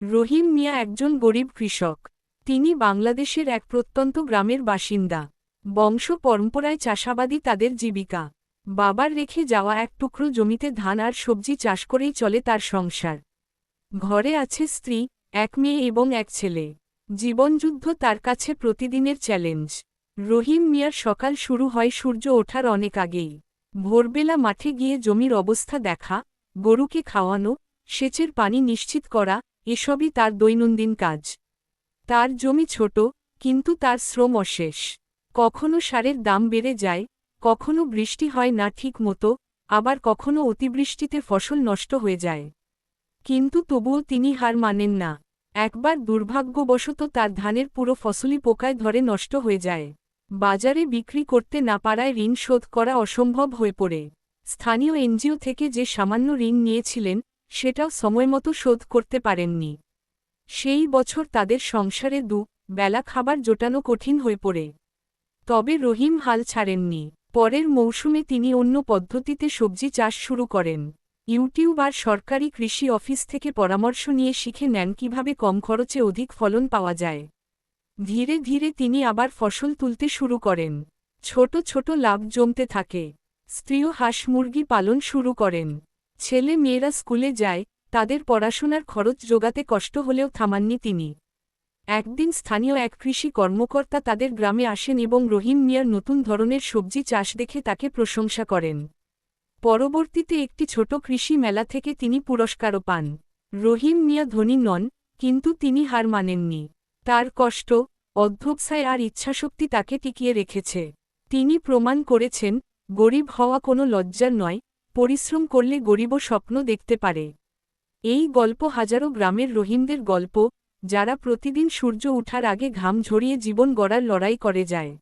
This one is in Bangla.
রহিম মিয়া একজন গরিব কৃষক। তিনি বাংলাদেশের এক প্রত্যন্ত গ্রামের বাসিন্দা। বংশ পরম্পরায় চাষাবাদই তাদের জীবিকা। বাবার রেখে যাওয়া এক টুকরো জমিতে ধান আর সবজি চাষ করেই চলে তার সংসার। ঘরে আছে স্ত্রী, এক মেয়ে এবং এক ছেলে। জীবনযুদ্ধ তার কাছে প্রতিদিনের চ্যালেঞ্জ। রহিম মিয়ার সকাল শুরু হয় সূর্য ওঠার অনেক আগেই। ভোরবেলা মাঠে গিয়ে জমির অবস্থা দেখা, গরুকে খাওয়ানো, সেচের পানি নিশ্চিত করা, এসবই তার দৈনন্দিন কাজ। তার জমি ছোট, কিন্তু তার শ্রম অশেষ। কখনো সারের দাম বেড়ে যায়, কখনো বৃষ্টি হয় না ঠিক মতো, আবার কখনো অতিবৃষ্টিতে ফসল নষ্ট হয়ে যায়। কিন্তু তবুও তিনি হার মানেন না। একবার দুর্ভাগ্যবশত তার ধানের পুরো ফসলই পোকায় ধরে নষ্ট হয়ে যায়। বাজারে বিক্রি করতে না পারায় ঋণ শোধ করা অসম্ভব হয়ে পড়ে। স্থানীয় এনজিও থেকে যে সামান্য ঋণ নিয়েছিলেন, সেটাও সময়মতো শোধ করতে পারেননি। সেই বছর তাদের সংসারে বেলা খাবার জোটানো কঠিন হয়ে পড়ে। তবে রহিম হাল ছাড়েননি। পরের মৌসুমে তিনি অন্য পদ্ধতিতে সবজি চাষ শুরু করেন। ইউটিউব আর সরকারি কৃষি অফিস থেকে পরামর্শ নিয়ে শিখে নেন কিভাবে কম খরচে অধিক ফলন পাওয়া যায়। ধীরে ধীরে তিনি আবার ফসল তুলতে শুরু করেন। ছোট ছোট লাভ জমতে থাকে। স্ত্রীও হাঁস মুরগি পালন শুরু করেন। ছেলে মেয়েরা স্কুলে যায়, তাদের পড়াশোনার খরচ জোগাতে কষ্ট হলেও থামাননি তিনি। একদিন স্থানীয় এক কৃষি কর্মকর্তা তাদের গ্রামে আসেন এবং রহিম মিয়ার নতুন ধরনের সবজি চাষ দেখে তাকে প্রশংসা করেন। পরবর্তীতে একটি ছোট কৃষি মেলা থেকে তিনি পুরস্কারও পান। রহিম মিয়া ধনী নন, কিন্তু তিনি হার মানেননি। তার কষ্ট, অধ্যবসায় আর ইচ্ছাশক্তি তাকে টিকিয়ে রেখেছে। তিনি প্রমাণ করেছেন, গরিব হওয়া কোনো লজ্জার নয়, পরিশ্রম করলে গরিবও স্বপ্ন দেখতে পারে। এই গল্প হাজারো গ্রামের রহিমদের গল্প, যারা প্রতিদিন সূর্য ওঠার আগে ঘাম ঝরিয়ে জীবন গড়ার লড়াই করে যায়।